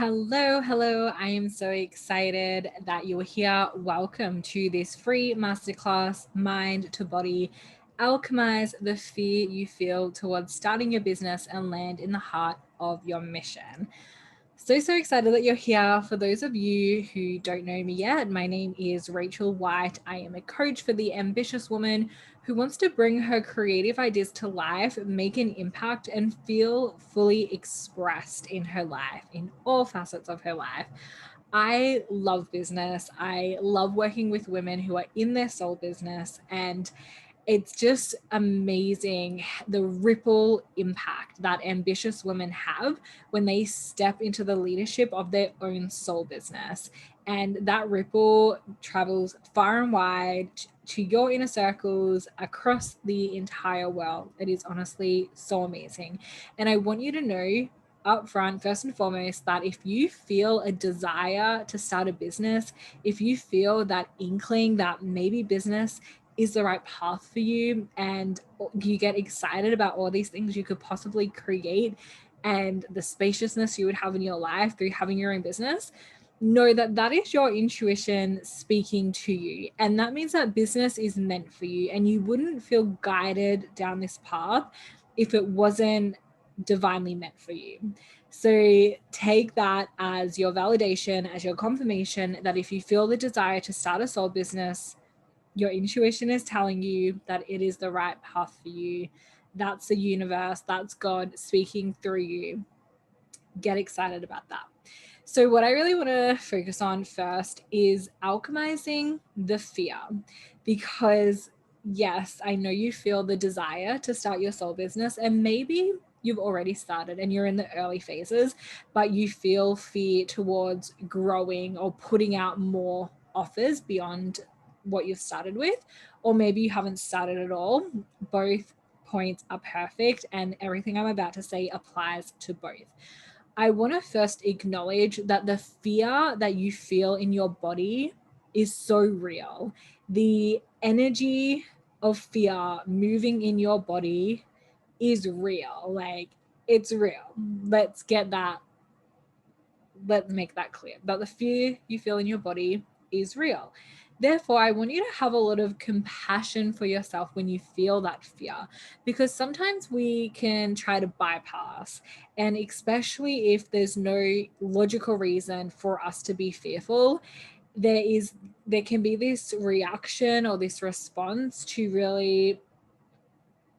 Hello. I am so excited that you're here. Welcome to this free masterclass, Mind to Body. Alchemize the fear you feel towards starting your business and land in the heart of your mission. So excited that you're here. For those of you who don't know me yet, my name is Rachel White. I am a coach for the ambitious woman who wants to bring her creative ideas to life, make an impact, and feel fully expressed in her life, in all facets of her life. I love business. I love working with women who are in their soul business, and it's just amazing the ripple impact that ambitious women have when they step into the leadership of their own soul business. And that ripple travels far and wide to your inner circles across the entire world. It is honestly so amazing. And I want you to know up front, first and foremost, that if you feel a desire to start a business, if you feel that inkling that maybe business is the right path for you and you get excited about all these things you could possibly create and the spaciousness you would have in your life through having your own business, know that that is your intuition speaking to you. And that means that business is meant for you, and you wouldn't feel guided down this path if it wasn't divinely meant for you. So take that as your validation, as your confirmation that if you feel the desire to start a soul business, your intuition is telling you that it is the right path for you. That's the universe, that's God speaking through you. Get excited about that. So, what I really want to focus on first is alchemizing the fear, because yes, I know you feel the desire to start your soul business, and maybe you've already started and you're in the early phases, but you feel fear towards growing or putting out more offers beyond what you've started with, or maybe you haven't started at all. Both points are perfect, and everything I'm about to say applies to both. I want to first acknowledge that the fear that you feel in your body is so real. The energy of fear moving in your body is real. Like, it's real. Let's get that, let's make that clear that the fear you feel in your body is real. Therefore, I want you to have a lot of compassion for yourself when you feel that fear, because sometimes we can try to bypass, and especially if there's no logical reason for us to be fearful, there can be this reaction or this response to really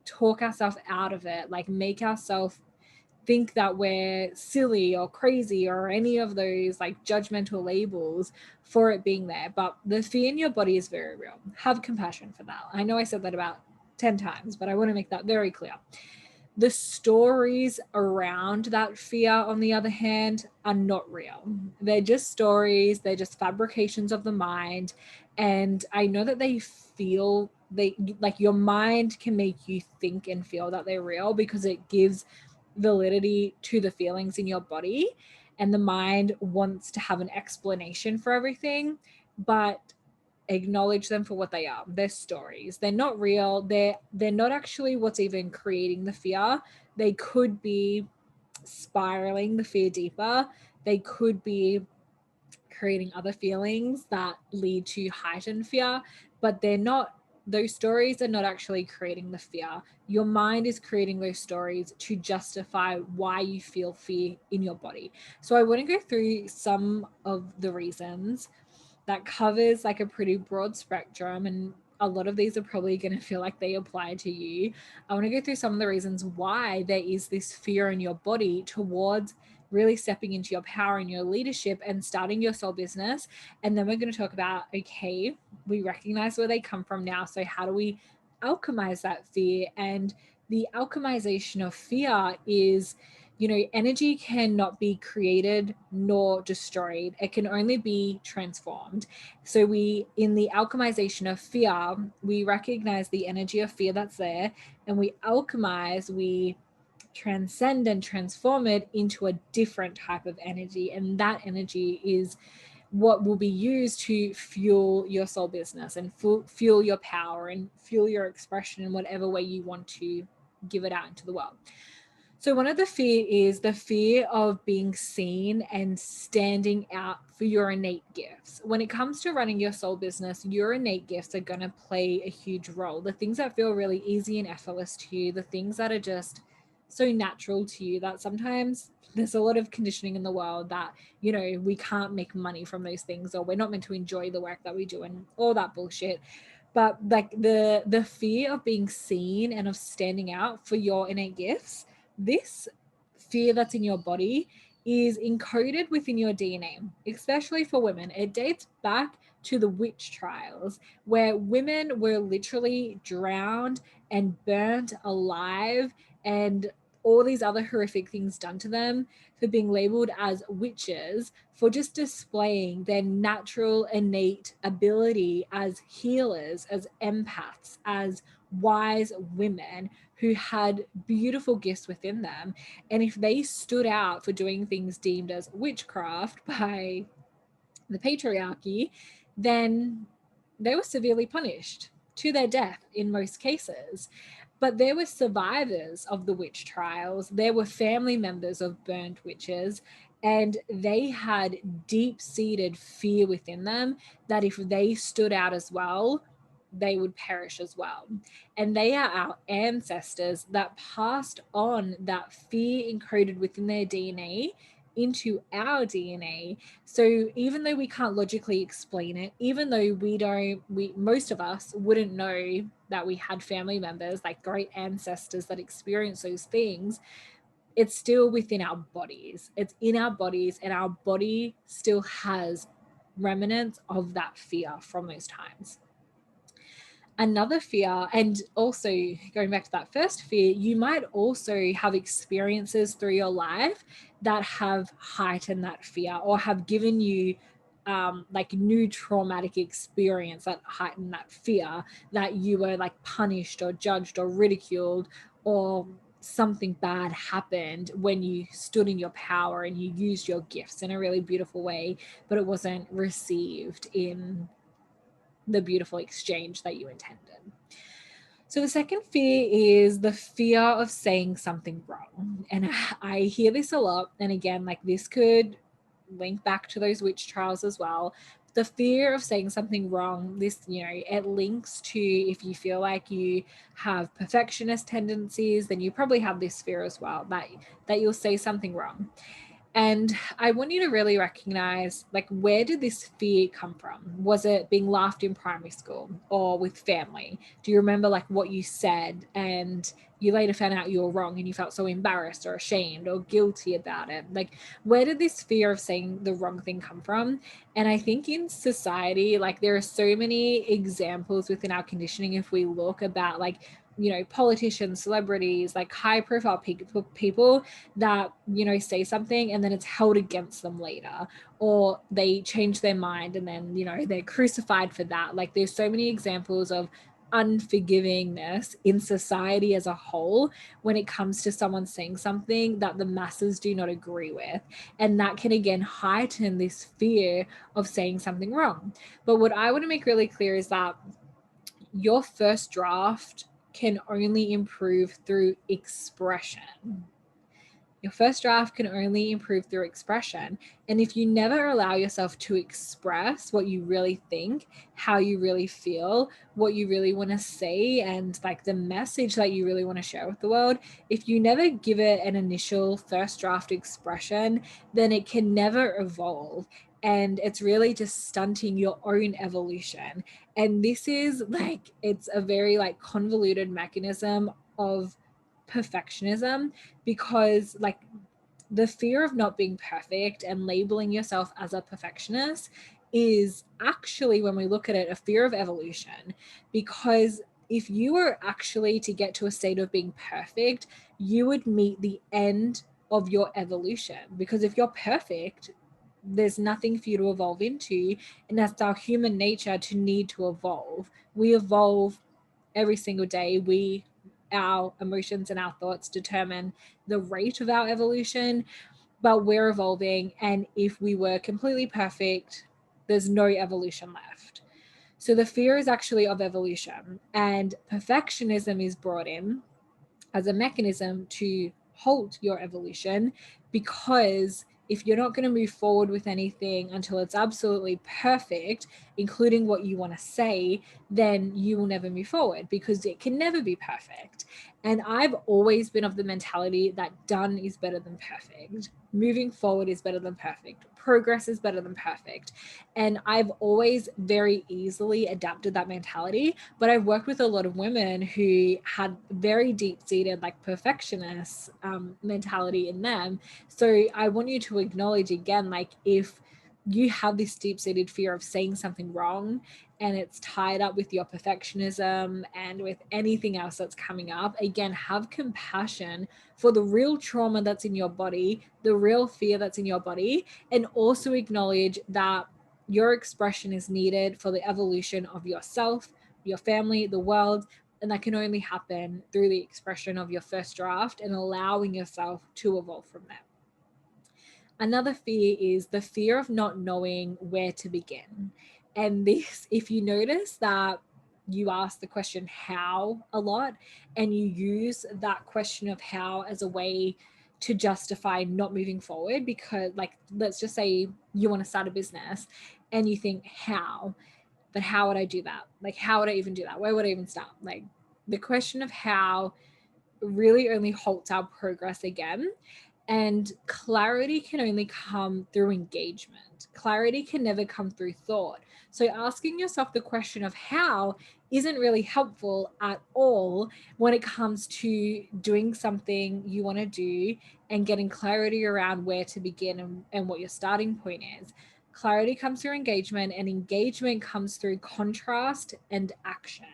talk ourselves out of it, like make ourselves think that we're silly or crazy or any of those like judgmental labels for it being there. But the fear in your body is very real. Have compassion for that. I know I said that about 10 times, but I want to make that very clear. The stories around that fear, on the other hand, are not real. They're just stories, they're just fabrications of the mind. And I know that they like, your mind can make you think and feel that they're real because it gives validity to the feelings in your body, and the mind wants to have an explanation for everything. But acknowledge them for what they are. They're stories. They're not real. They're not actually what's even creating the fear. They could be spiraling the fear deeper. They could be creating other feelings that lead to heightened fear, but they're not, those stories are not actually creating the fear. Your mind is creating those stories to justify why you feel fear in your body. So I want to go through some of the reasons. That covers like a pretty broad spectrum, and a lot of these are probably going to feel like they apply to you. I want to go through some of the reasons why there is this fear in your body towards really stepping into your power and your leadership and starting your soul business. And then we're going to talk about, okay, we recognize where they come from now. So how do we alchemize that fear? And the alchemization of fear is, energy cannot be created nor destroyed. It can only be transformed. So in the alchemization of fear, we recognize the energy of fear that's there, and we alchemize, we transcend and transform it into a different type of energy. And that energy is what will be used to fuel your soul business and fuel your power and fuel your expression in whatever way you want to give it out into the world. So one of the fear is the fear of being seen and standing out for your innate gifts. When it comes to running your soul business, your innate gifts are going to play a huge role. The things that feel really easy and effortless to you, the things that are just so natural to you, that sometimes there's a lot of conditioning in the world that, you know, we can't make money from those things, or we're not meant to enjoy the work that we do and all that bullshit. But like the fear of being seen and of standing out for your innate gifts, this fear that's in your body is encoded within your DNA, especially for women. It dates back to the witch trials, where women were literally drowned and burnt alive, and all these other horrific things done to them for being labeled as witches, for just displaying their natural innate ability as healers, as empaths, as wise women who had beautiful gifts within them. And if they stood out for doing things deemed as witchcraft by the patriarchy, then they were severely punished to their death in most cases. But there were survivors of the witch trials, there were family members of burned witches, and they had deep seated fear within them that if they stood out as well, they would perish as well. And they are our ancestors that passed on that fear encoded within their DNA into our DNA. So even though we can't logically explain it, even though we most of us wouldn't know that we had family members, like great ancestors that experienced those things, it's still within our bodies. It's in our bodies, and our body still has remnants of that fear from those times. Another fear, and also going back to that first fear, you might also have experiences through your life that have heightened that fear, or have given you like new traumatic experience that heightened that fear, that you were like punished or judged or ridiculed, or something bad happened when you stood in your power and you used your gifts in a really beautiful way, but it wasn't received in the beautiful exchange that you intended. So the second fear is the fear of saying something wrong. And I hear this a lot. And again, like this could link back to those witch trials as well. The fear of saying something wrong, this, you know, it links to, if you feel like you have perfectionist tendencies, then you probably have this fear as well, that you'll say something wrong. And I want you to really recognize, like, where did this fear come from? Was it being laughed in primary school or with family? Do you remember like what you said and you later found out you were wrong and you felt so embarrassed or ashamed or guilty about it? Like, where did this fear of saying the wrong thing come from? And I think in society, like, there are so many examples within our conditioning, if we look about like, you know, politicians, celebrities, like high profile people that, you know, say something and then it's held against them later, or they change their mind and then, you know, they're crucified for that. Like, there's so many examples of unforgivingness in society as a whole when it comes to someone saying something that the masses do not agree with, and that can again heighten this fear of saying something wrong. But what I want to make really clear is that your first draft can only improve through expression. Your first draft can only improve through expression. And if you never allow yourself to express what you really think, how you really feel, what you really want to say, and like the message that you really want to share with the world, if you never give it an initial first draft expression, then it can never evolve. And it's really just stunting your own evolution. And this is like, it's a very like convoluted mechanism of perfectionism, because like the fear of not being perfect and labeling yourself as a perfectionist is actually, when we look at it, a fear of evolution. Because if you were actually to get to a state of being perfect, you would meet the end of your evolution. Because if you're perfect, there's nothing for you to evolve into. And that's our human nature, to need to evolve. We evolve every single day. Our emotions and our thoughts determine the rate of our evolution, but we're evolving. And if we were completely perfect, there's no evolution left. So the fear is actually of evolution, and perfectionism is brought in as a mechanism to halt your evolution, because if you're not going to move forward with anything until it's absolutely perfect, including what you want to say, then you will never move forward, because it can never be perfect. And I've always been of the mentality that done is better than perfect. Moving forward is better than perfect. Progress is better than perfect. And I've always very easily adapted that mentality. But I've worked with a lot of women who had very deep-seated, like, perfectionist mentality in them. So I want you to acknowledge again, like, if you have this deep-seated fear of saying something wrong, and it's tied up with your perfectionism and with anything else that's coming up, again, have compassion for the real trauma that's in your body, the real fear that's in your body, and also acknowledge that your expression is needed for the evolution of yourself, your family, the world. And that can only happen through the expression of your first draft and allowing yourself to evolve from there. Another fear is the fear of not knowing where to begin. And this, if you notice that you ask the question how a lot, and you use that question of how as a way to justify not moving forward, because, like, let's just say you want to start a business and you think, how? But how would I do that? Like, how would I even do that? Where would I even start? Like, the question of how really only halts our progress again. And clarity can only come through engagement. Clarity can never come through thought. So asking yourself the question of how isn't really helpful at all when it comes to doing something you want to do and getting clarity around where to begin and what your starting point is. Clarity comes through engagement, and engagement comes through contrast and action.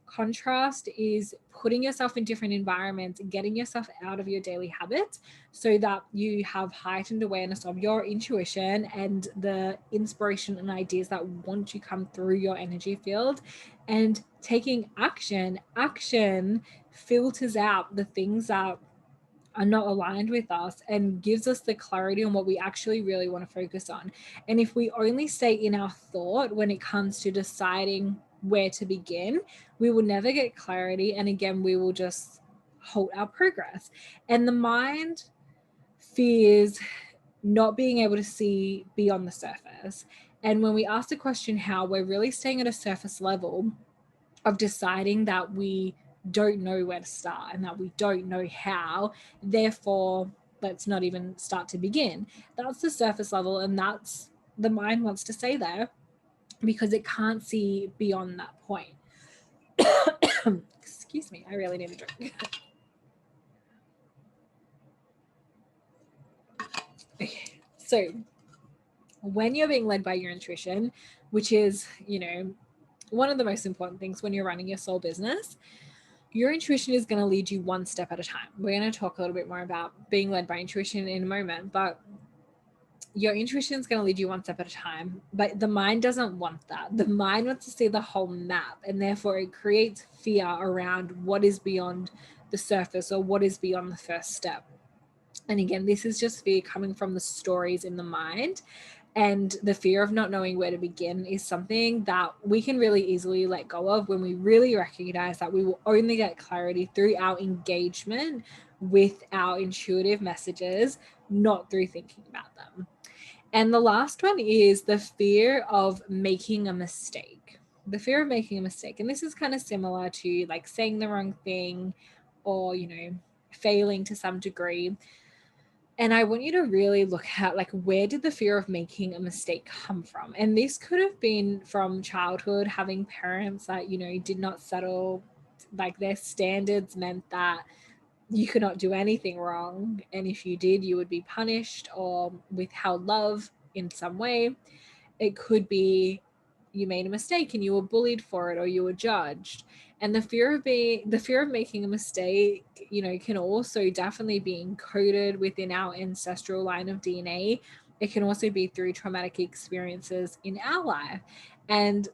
Contrast is putting yourself in different environments, getting yourself out of your daily habits so that you have heightened awareness of your intuition and the inspiration and ideas that want to come through your energy field. And taking action filters out the things that are not aligned with us and gives us the clarity on what we actually really want to focus on. And if we only stay in our thought when it comes to deciding where to begin, we will never get clarity. And again, we will just halt our progress. And the mind fears not being able to see beyond the surface. And when we ask the question how, we're really staying at a surface level of deciding that we don't know where to start and that we don't know how. Therefore, let's not even start to begin. That's the surface level, and that's the mind wants to stay there because it can't see beyond that point. Excuse me, I really need a drink. Okay, so when you're being led by your intuition, which is, one of the most important things when you're running your soul business, your intuition is going to lead you one step at a time. We're going to talk a little bit more about being led by intuition in a moment, but your intuition is going to lead you one step at a time. But the mind doesn't want that. The mind wants to see the whole map, and therefore it creates fear around what is beyond the surface or what is beyond the first step. And again, this is just fear coming from the stories in the mind. And the fear of not knowing where to begin is something that we can really easily let go of when we really recognize that we will only get clarity through our engagement with our intuitive messages, not through thinking about them. And the last one is the fear of making a mistake. The fear of making a mistake. And this is kind of similar to like saying the wrong thing or, failing to some degree. And I want you to really look at, like, where did the fear of making a mistake come from? And this could have been from childhood, having parents that, did not settle, like, their standards meant that you could not do anything wrong. And if you did, you would be punished or withheld love in some way. It could be you made a mistake and you were bullied for it, or you were judged. And the fear of making a mistake, can also definitely be encoded within our ancestral line of DNA. It can also be through traumatic experiences in our life. And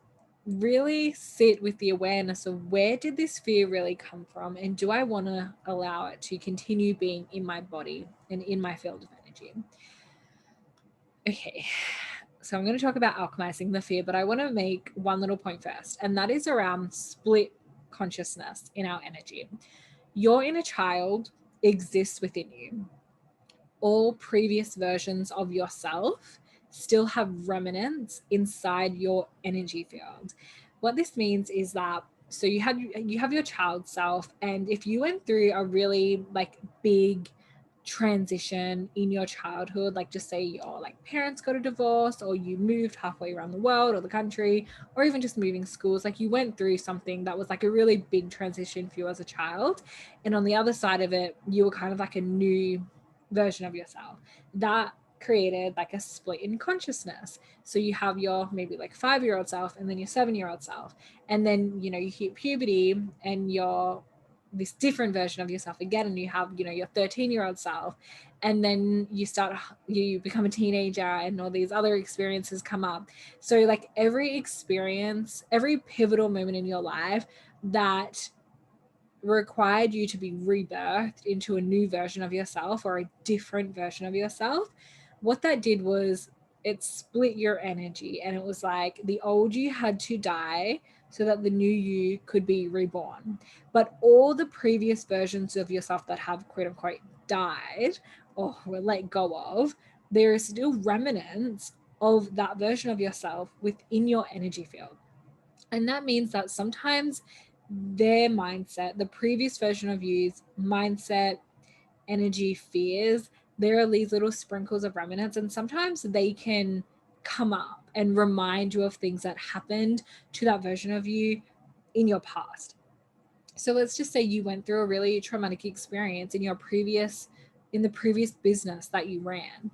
really sit with the awareness of, where did this fear really come from, and do I want to allow it to continue being in my body and in my field of energy? Okay, so I'm going to talk about alchemizing the fear, but I want to make one little point first, and that is around split consciousness in our energy. Your inner child exists within you. All previous versions of yourself still have remnants inside your energy field. What this means is that, so you have your child self, and if you went through a really like big transition in your childhood, like just say your like parents got a divorce, or you moved halfway around the world or the country, or even just moving schools, like you went through something that was like a really big transition for you as a child, and on the other side of it you were kind of like a new version of yourself that created like a split in consciousness. So you have your maybe like 5-year-old self, and then your 7-year-old self, and then you hit puberty and you're this different version of yourself again, and you have your 13-year-old self, and then you become a teenager and all these other experiences come up. So like every experience, every pivotal moment in your life that required you to be rebirthed into a new version of yourself or a different version of yourself, what that did was it split your energy, and it was like the old you had to die so that the new you could be reborn. But all the previous versions of yourself that have quote unquote died or were let go of, there is still remnants of that version of yourself within your energy field. And that means that sometimes their mindset, the previous version of you's mindset, energy, fears, there are these little sprinkles of remnants, and sometimes they can come up and remind you of things that happened to that version of you in your past. So let's just say you went through a really traumatic experience in the previous business that you ran,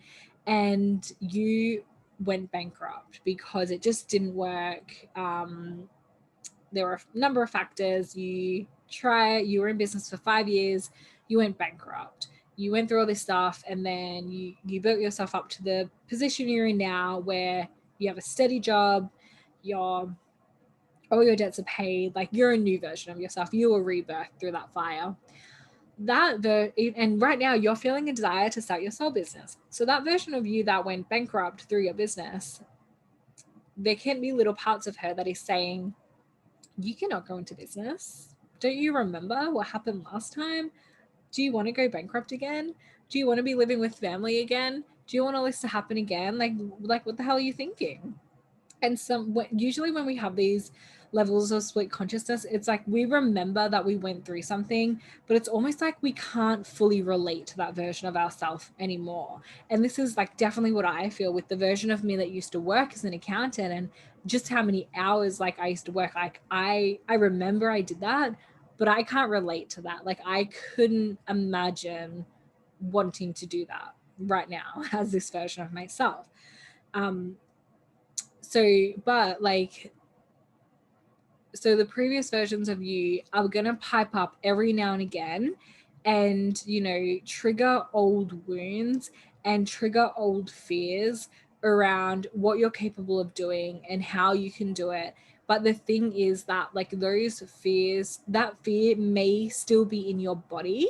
and you went bankrupt because it just didn't work. There were a number of factors. You were in business for 5 years, you went bankrupt, you went through all this stuff, and then you built yourself up to the position you're in now, where you have a steady job, all your debts are paid, like you're a new version of yourself, you were rebirthed through that fire. And right now you're feeling a desire to start your soul business. So that version of you that went bankrupt through your business, there can be little parts of her that is saying, you cannot go into business. Don't you remember what happened last time? Do you want to go bankrupt again? Do you want to be living with family again? Do you want all this to happen again? Like what the hell are you thinking? And usually when we have these levels of split consciousness, it's like we remember that we went through something, but it's almost like we can't fully relate to that version of ourselves anymore. And this is like definitely what I feel with the version of me that used to work as an accountant, and just how many hours like I used to work. Like I remember I did that, but I can't relate to that. Like I couldn't imagine wanting to do that right now as this version of myself. um but like, so the previous versions of you are going to pipe up every now and again, and trigger old wounds and trigger old fears around what you're capable of doing and how you can do it. But the thing is that like those fears, that fear may still be in your body,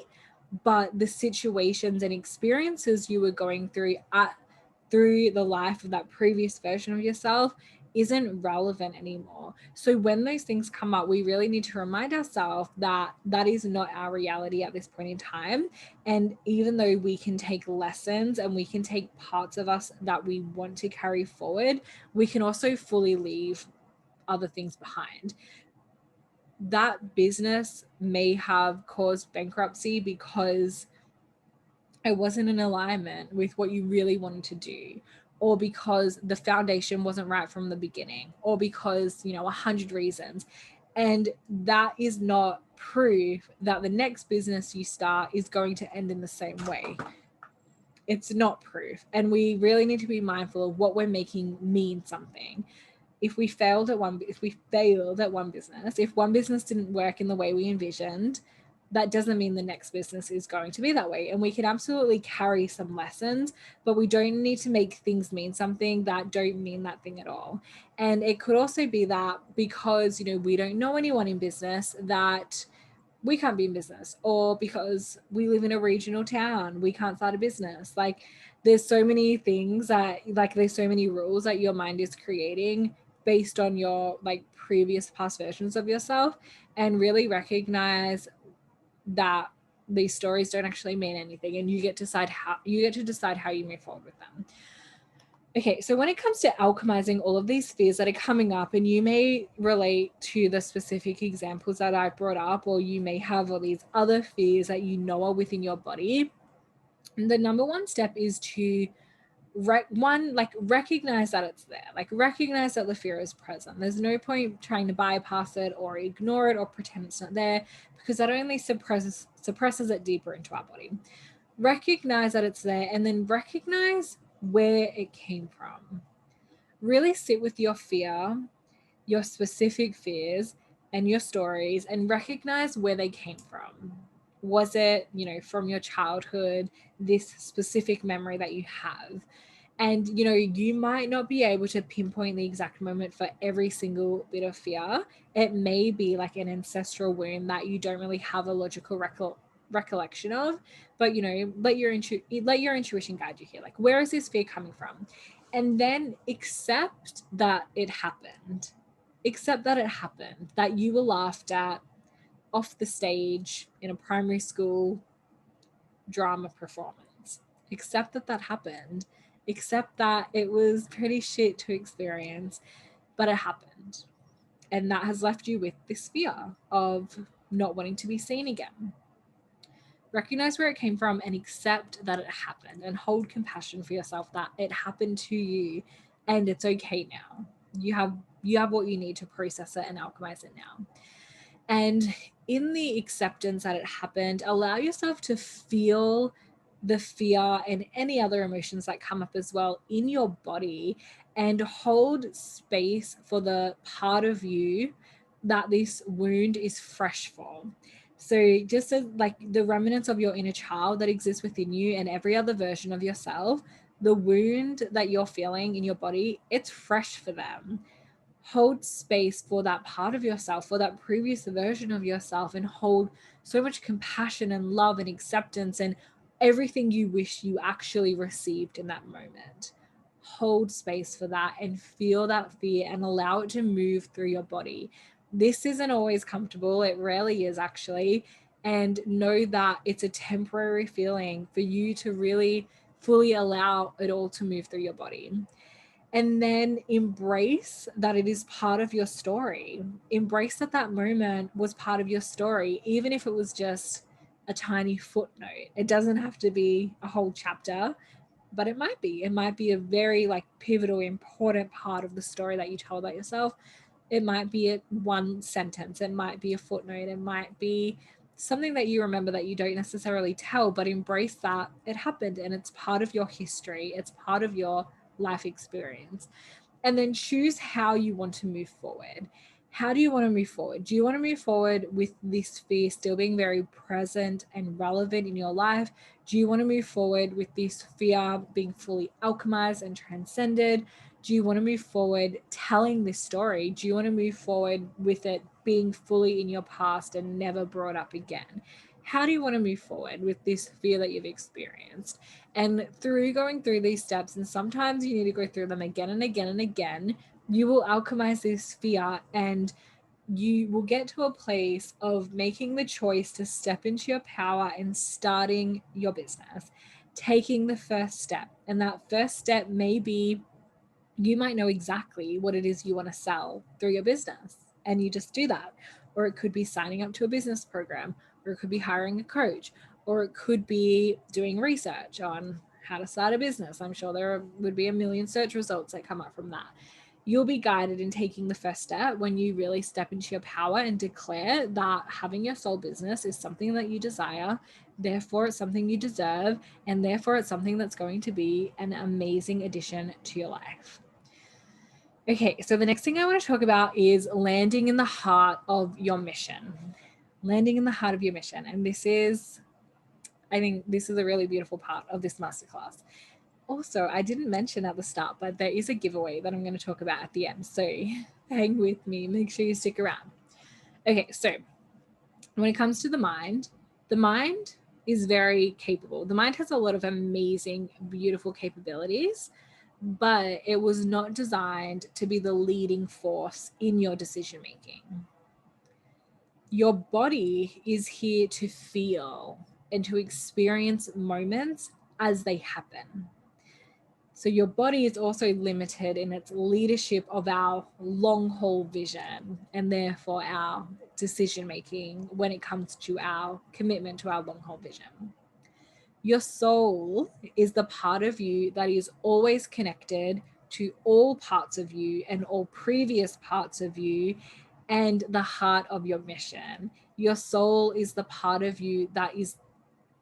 but the situations and experiences you were going through the life of that previous version of yourself isn't relevant anymore. So when those things come up, we really need to remind ourselves that that is not our reality at this point in time. And even though we can take lessons and we can take parts of us that we want to carry forward, we can also fully leave other things behind. That business may have caused bankruptcy because it wasn't in alignment with what you really wanted to do, or because the foundation wasn't right from the beginning, or because 100 reasons. And that is not proof that the next business you start is going to end in the same way. It's not proof. And we really need to be mindful of what we're making mean something. If we failed at one business, if one business didn't work in the way we envisioned, that doesn't mean the next business is going to be that way. And we can absolutely carry some lessons, but we don't need to make things mean something that don't mean that thing at all. And it could also be that because we don't know anyone in business, that we can't be in business, or because we live in a regional town, we can't start a business. Like there's so many things that there's so many rules that your mind is creating based on your previous past versions of yourself. And really recognize that These stories don't actually mean anything, and you get to decide how you move forward with them. Okay, so when it comes to alchemizing all of these fears that are coming up, and you may relate to the specific examples that I brought up, or you may have all these other fears that you know are within your body, the number one step is to recognize that it's there. Like, recognize that the fear is present. There's no point trying to bypass it or ignore it or pretend it's not there, because that only suppresses it deeper into our body. Recognize that it's there, and then recognize where it came from. Really sit with your fear, your specific fears, and your stories, and recognize where they came from. Was it, from your childhood, this specific memory that you have? And, you might not be able to pinpoint the exact moment for every single bit of fear. It may be like an ancestral wound that you don't really have a logical recollection of, but, let your intuition guide you here. Like, where is this fear coming from? And then accept that it happened. Accept that it happened, that you were laughed at off the stage in a primary school drama performance. Accept that that happened. Accept that it was pretty shit to experience, but it happened. And that has left you with this fear of not wanting to be seen again. Recognize where it came from and accept that it happened, and hold compassion for yourself that it happened to you and it's okay now. You have what you need to process it and alchemize it now. And in the acceptance that it happened, allow yourself to feel the fear and any other emotions that come up as well in your body, and hold space for the part of you that this wound is fresh for. So just as like the remnants of your inner child that exists within you and every other version of yourself, the wound that you're feeling in your body, it's fresh for them. Hold space for that part of yourself, for that previous version of yourself, and hold so much compassion and love and acceptance and everything you wish you actually received in that moment. Hold space for that and feel that fear and allow it to move through your body. This isn't always comfortable. It rarely is, actually. And know that it's a temporary feeling for you to really fully allow it all to move through your body. And then embrace that it is part of your story. Embrace that that moment was part of your story, even if it was just a tiny footnote. It doesn't have to be a whole chapter, but it might be. It might be a very pivotal, important part of the story that you tell about yourself. It might be a one sentence. It might be a footnote. It might be something that you remember that you don't necessarily tell, but embrace that it happened and it's part of your history. It's part of your life experience. And then choose how you want to move forward. How do you want to move forward? Do you want to move forward with this fear still being very present and relevant in your life? Do you want to move forward with this fear being fully alchemized and transcended? Do you want to move forward telling this story? Do you want to move forward with it being fully in your past and never brought up again? How do you want to move forward with this fear that you've experienced? And through going through these steps, and sometimes you need to go through them again and again and again, you will alchemize this fear, and you will get to a place of making the choice to step into your power and starting your business, taking the first step. And that first step may be, you might know exactly what it is you want to sell through your business, and you just do that. Or it could be signing up to a business program, or it could be hiring a coach, or it could be doing research on how to start a business. I'm sure there would be a million search results that come up from that. You'll be guided in taking the first step when you really step into your power and declare that having your soul business is something that you desire. Therefore, it's something you deserve, and therefore, it's something that's going to be an amazing addition to your life. Okay, so the next thing I want to talk about is landing in the heart of your mission. Landing in the heart of your mission. And I think this is a really beautiful part of this masterclass. Also, I didn't mention at the start, but there is a giveaway that I'm going to talk about at the end. So hang with me, make sure you stick around. Okay, so when it comes to the mind is very capable. The mind has a lot of amazing, beautiful capabilities, but it was not designed to be the leading force in your decision making. Your body is here to feel. and to experience moments as they happen. So your body is also limited in its leadership of our long haul vision and therefore our decision making when it comes to our commitment to our long haul vision. Your soul is the part of you that is always connected to all parts of you and all previous parts of you and the heart of your mission. Your soul is the part of you that is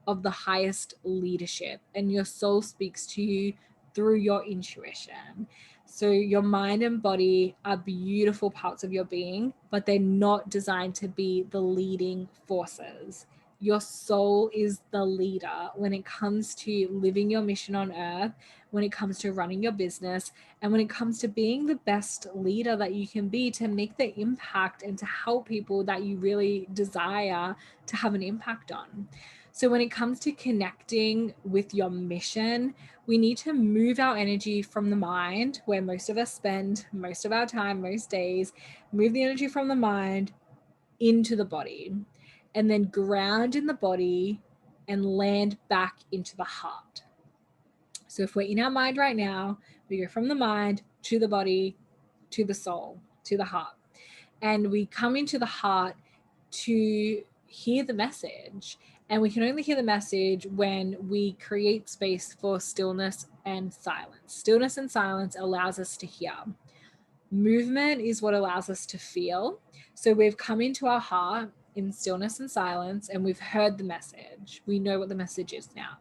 of the highest leadership, and your soul speaks to you through your intuition. So your mind and body are beautiful parts of your being, but they're not designed to be the leading forces. Your soul is the leader when it comes to living your mission on earth, when it comes to running your business, and when it comes to being the best leader that you can be to make the impact and to help people that you really desire to have an impact on. So when it comes to connecting with your mission, we need to move our energy from the mind, where most of us spend most of our time, most days, move the energy from the mind into the body, and then ground in the body and land back into the heart. So if we're in our mind right now, we go from the mind to the body, to the soul, to the heart. And we come into the heart to hear the message. And we can only hear the message when we create space for stillness and silence. Stillness and silence allows us to hear. Movement is what allows us to feel. So we've come into our heart in stillness and silence, and we've heard the message. We know what the message is now.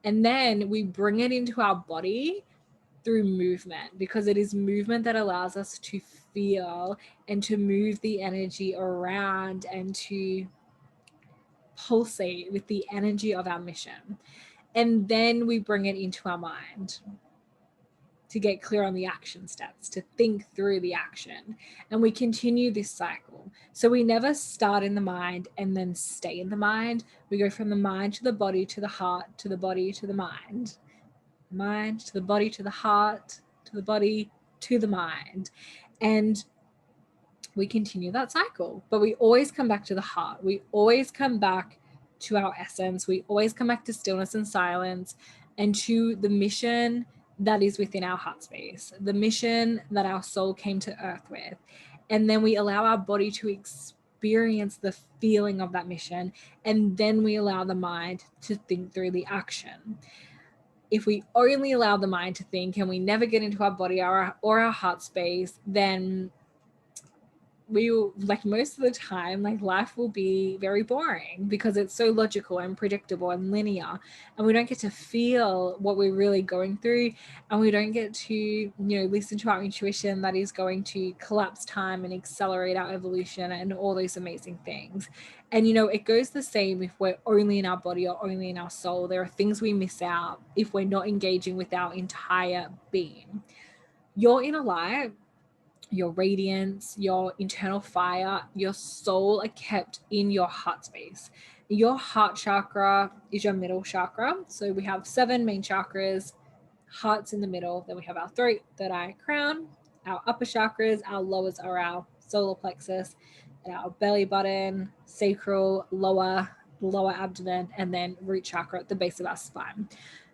And then we bring it into our body through movement, because it is movement that allows us to feel and to move the energy around and to pulsate with the energy of our mission. And then we bring it into our mind to get clear on the action steps, to think through the action. And we continue this cycle. So we never start in the mind and then stay in the mind. We go from the mind to the body, to the heart, to the body, to the mind. Mind to the body, to the heart, to the body, to the mind. And we continue that cycle, but we always come back to the heart. We always come back to our essence. We always come back to stillness and silence and to the mission that is within our heart space, the mission that our soul came to earth with. And then we allow our body to experience the feeling of that mission. And then we allow the mind to think through the action. If we only allow the mind to think and we never get into our body or our heart space, then we will, like most of the time, like life will be very boring because it's so logical and predictable and linear, and we don't get to feel what we're really going through, and we don't get to listen to our intuition that is going to collapse time and accelerate our evolution and all those amazing things. And it goes the same if we're only in our body or only in our soul. There are things we miss out if we're not engaging with our entire being. Your inner light, your radiance, your internal fire, your soul are kept in your heart space. Your heart chakra is your middle chakra. So we have 7 main chakras, heart's in the middle. Then we have our throat, third eye, crown. Our upper chakras, our lowers are our solar plexus, our belly button, sacral, lower abdomen, and then root chakra at the base of our spine.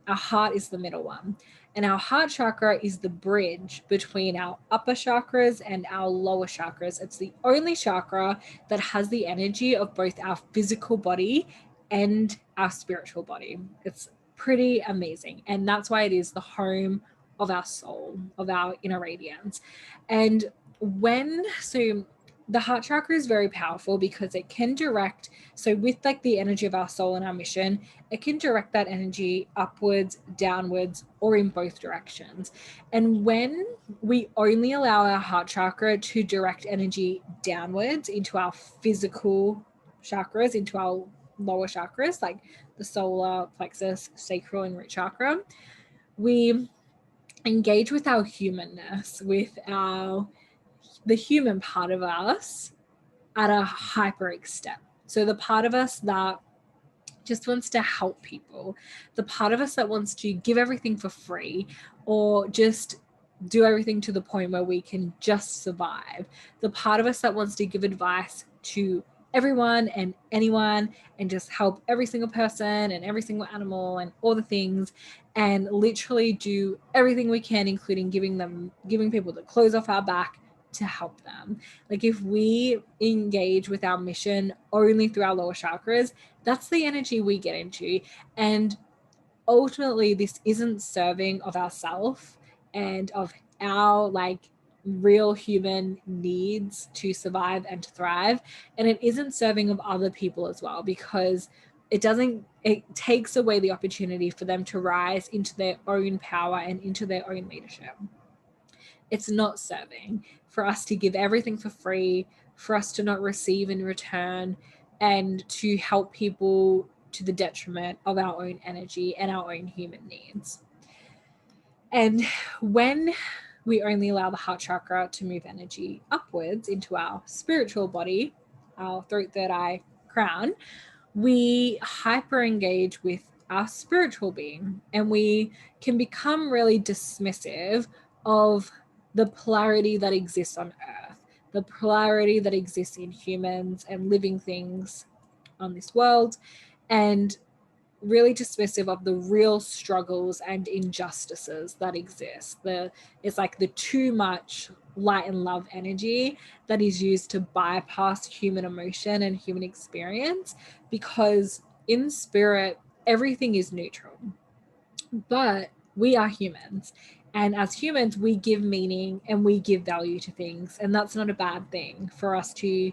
Our heart is the middle one. And our heart chakra is the bridge between our upper chakras and our lower chakras. It's the only chakra that has the energy of both our physical body and our spiritual body. It's pretty amazing. And that's why it is the home of our soul, of our inner radiance. And the heart chakra is very powerful because it can direct, so with like the energy of our soul and our mission, it can direct that energy upwards, downwards, or in both directions. And when we only allow our heart chakra to direct energy downwards into our physical chakras, into our lower chakras, like the solar plexus, sacral, and root chakra, we engage with our humanness, with the human part of us at a hyper extent. So the part of us that just wants to help people, the part of us that wants to give everything for free or just do everything to the point where we can just survive, the part of us that wants to give advice to everyone and anyone and just help every single person and every single animal and all the things, and literally do everything we can, including giving people the clothes off our back to help them. Like if we engage with our mission only through our lower chakras, that's the energy we get into. And ultimately this isn't serving of ourself and of our like real human needs to survive and to thrive, and it isn't serving of other people as well, because it takes away the opportunity for them to rise into their own power and into their own leadership. It's not serving for us to give everything for free, for us to not receive in return, and to help people to the detriment of our own energy and our own human needs. And when we only allow the heart chakra to move energy upwards into our spiritual body, our throat, third eye, crown, we hyper engage with our spiritual being, and we can become really dismissive of the polarity that exists on earth, the polarity that exists in humans and living things on this world, and really dismissive of the real struggles and injustices that exist. It's like the too much light and love energy that is used to bypass human emotion and human experience, because in spirit everything is neutral, but we are humans, and as humans we give meaning and we give value to things, and that's not a bad thing for us to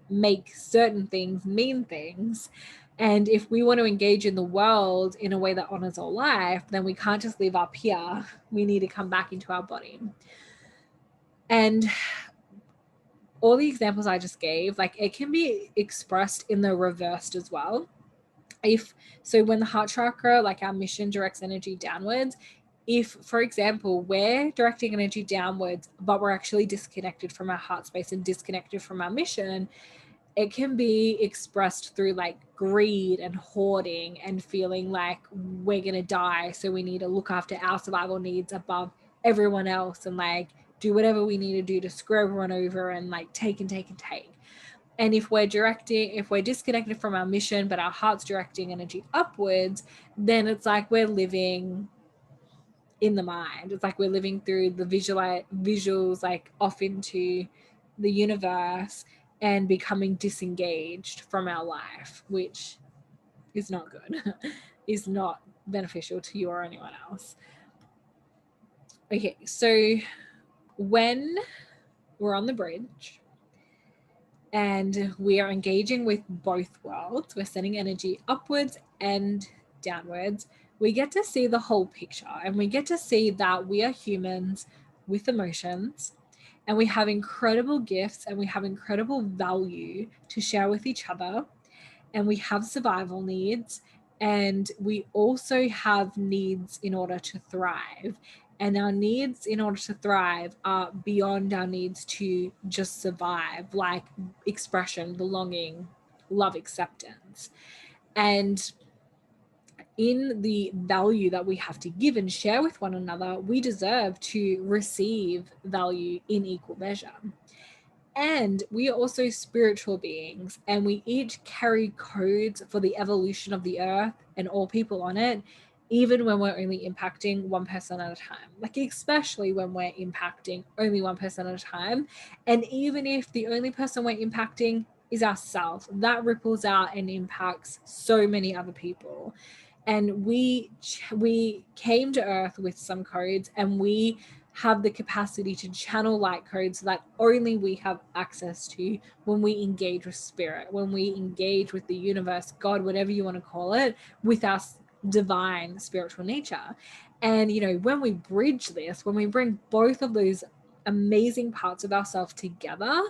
make certain things mean things. And if we want to engage in the world in a way that honors our life, then we can't just live up here. We need to come back into our body. And all the examples I just gave, like it can be expressed in the reversed as well. So when the heart chakra, like our mission, directs energy downwards, if, for example, we're directing energy downwards, but we're actually disconnected from our heart space and disconnected from our mission, it can be expressed through like greed and hoarding and feeling like we're going to die, so we need to look after our survival needs above everyone else and like do whatever we need to do to screw everyone over and like take and take and take. And if we're disconnected from our mission but our heart's directing energy upwards, then it's like we're living in the mind. It's like we're living through the visuals, like off into the universe, and becoming disengaged from our life, which is not good, is not beneficial to you or anyone else. Okay, so when we're on the bridge and we are engaging with both worlds, we're sending energy upwards and downwards, we get to see the whole picture, and we get to see that we are humans with emotions, and we have incredible gifts and we have incredible value to share with each other, and we have survival needs, and we also have needs in order to thrive. And our needs in order to thrive are beyond our needs to just survive, like expression, belonging, love, acceptance. And in the value that we have to give and share with one another, we deserve to receive value in equal measure. And we are also spiritual beings, and we each carry codes for the evolution of the earth and all people on it, even when we're only impacting one person at a time. Like, especially when we're impacting only one person at a time. And even if the only person we're impacting is ourselves, that ripples out and impacts so many other people. And we came to earth with some codes, and we have the capacity to channel light codes that only we have access to when we engage with spirit, when we engage with the universe, God, whatever you want to call it, with our divine spiritual nature. And, you know, when we bridge this, when we bring both of those amazing parts of ourselves together,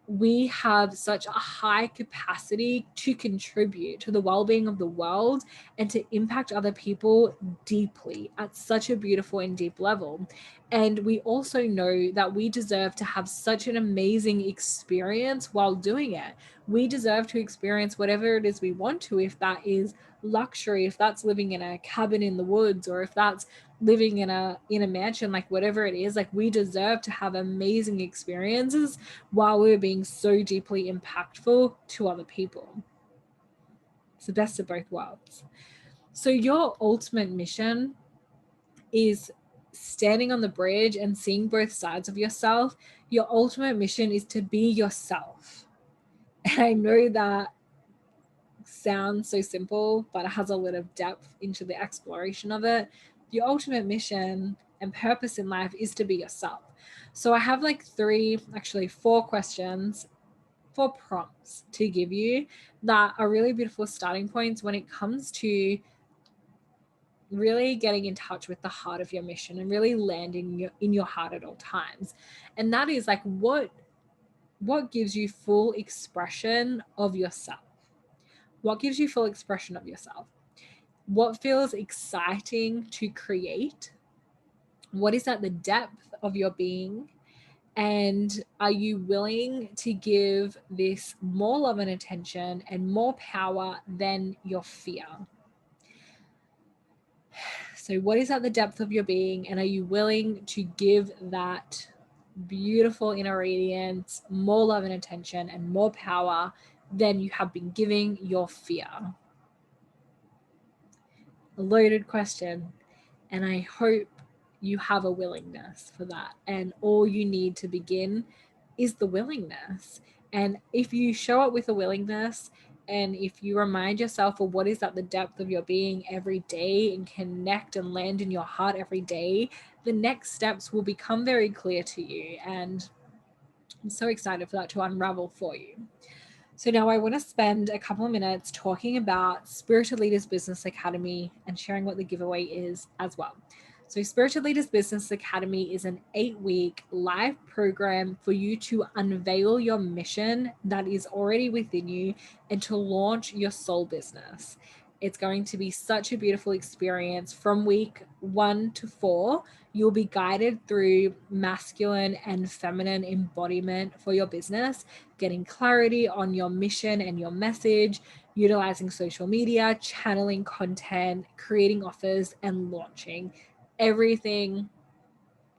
we have such a high capacity to contribute to the well-being of the world and to impact other people deeply at such a beautiful and deep level. And we also know that we deserve to have such an amazing experience while doing it. We deserve to experience whatever it is we want to, if that is luxury, if that's living in a cabin in the woods, or if that's living in a mansion, like whatever it is, like we deserve to have amazing experiences while we're being so deeply impactful to other people. It's the best of both worlds. So your ultimate mission is standing on the bridge and seeing both sides of yourself. Your ultimate mission is to be yourself. And I know that sounds so simple, but it has a lot of depth into the exploration of it. Your ultimate mission and purpose in life is to be yourself. So I have like four questions, four prompts to give you that are really beautiful starting points when it comes to really getting in touch with the heart of your mission and really landing in your heart at all times. And that is like, what gives you full expression of yourself? What gives you full expression of yourself? What feels exciting to create? What is at the depth of your being? And are you willing to give this more love and attention and more power than your fear? So, what is at the depth of your being? And are you willing to give that beautiful inner radiance more love and attention and more power than you have been giving your fear? A loaded question. And I hope you have a willingness for that. And all you need to begin is the willingness. And if you show up with a willingness, and if you remind yourself of what is at the depth of your being every day and connect and land in your heart every day, the next steps will become very clear to you. And I'm so excited for that to unravel for you. So now I want to spend a couple of minutes talking about Spirited Leaders Business Academy and sharing what the giveaway is as well. So Spirited Leaders Business Academy is an 8-week live program for you to unveil your mission that is already within you and to launch your soul business. It's going to be such a beautiful experience. From week 1 to 4, you'll be guided through masculine and feminine embodiment for your business, getting clarity on your mission and your message, utilizing social media, channeling content, creating offers, and launching. Everything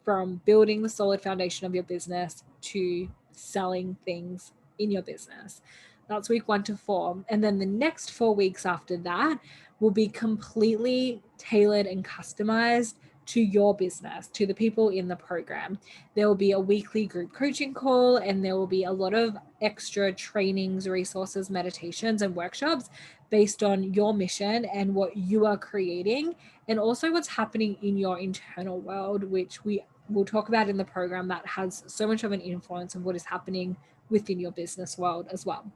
from building the solid foundation of your business to selling things in your business. That's week 1 to 4. And then the next 4 weeks after that will be completely tailored and customized to your business, to the people in the program. There will be a weekly group coaching call, and there will be a lot of extra trainings, resources, meditations, and workshops based on your mission and what you are creating, and also what's happening in your internal world, which we will talk about in the program, that has so much of an influence of what is happening within your business world as well.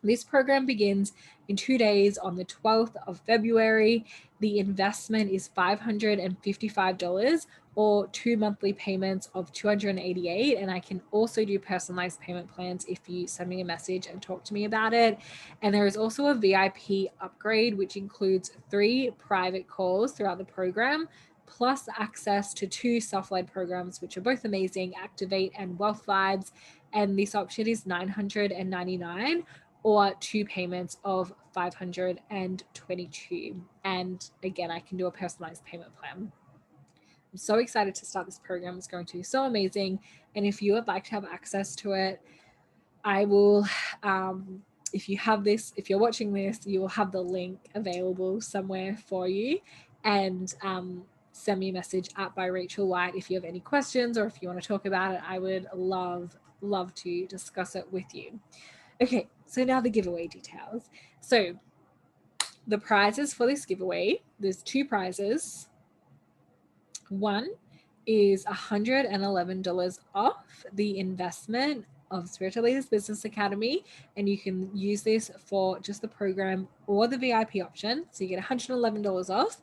This program begins in 2 days on the 12th of February. The investment is $555 or 2 monthly payments of $288. And I can also do personalized payment plans if you send me a message and talk to me about it. And there is also a VIP upgrade, which includes 3 private calls throughout the program, plus access to 2 self-led programs, which are both amazing, Activate and Wealth Vibes. And this option is $999 or 2 payments of $522. And again, I can do a personalized payment plan. I'm so excited to start this program. It's going to be so amazing. And if you would like to have access to it, I will, if you're watching this, you will have the link available somewhere for you. And send me a message at by Rachel White if you have any questions or if you want to talk about it. I would love to discuss it with you. Okay, so now the giveaway details. So the prizes for this giveaway, there's 2 prizes. One is $111 off the investment of Spiritual Leaders Business Academy, and you can use this for just the program or the VIP option. So you get $111 off.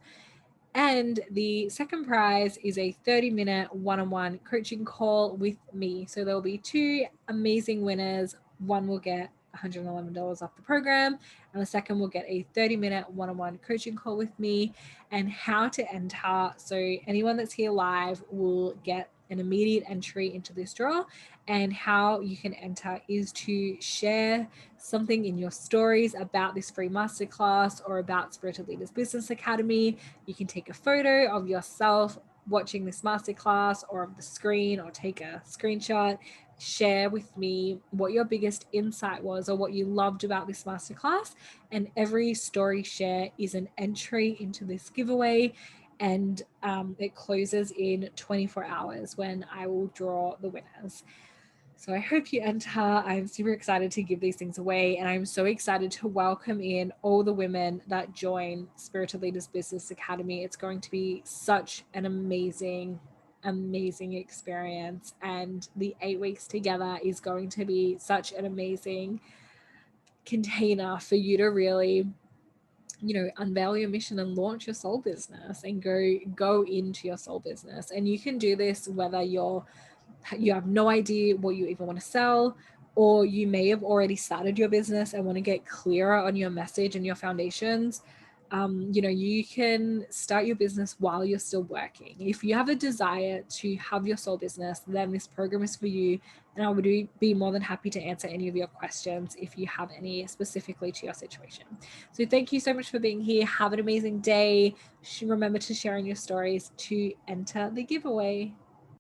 And the second prize is a 30-minute one-on-one coaching call with me. So there'll be 2 amazing winners. One will get $111 off the program, and the second will get a 30-minute one-on-one coaching call with me. And how to enter. So anyone that's here live will get an immediate entry into this draw. And how you can enter is to share something in your stories about this free masterclass or about Spiritual Leaders Business Academy. You can take a photo of yourself watching this masterclass or of the screen, or take a screenshot. Share with me what your biggest insight was or what you loved about this masterclass. And every story share is an entry into this giveaway. And it closes in 24 hours when I will draw the winners. So I hope you enter. I'm super excited to give these things away. And I'm so excited to welcome in all the women that join Spiritual Leaders Business Academy. It's going to be such an amazing experience. And the 8 weeks together is going to be such an amazing container for you to really, unveil your mission and launch your soul business and go into your soul business. And you can do this whether you have no idea what you even want to sell, or you may have already started your business and want to get clearer on your message and your foundations. You can start your business while you're still working. If you have a desire to have your soul business, then this program is for you. And I would be more than happy to answer any of your questions if you have any specifically to your situation. So thank you so much for being here. Have an amazing day. Remember to share in your stories to enter the giveaway.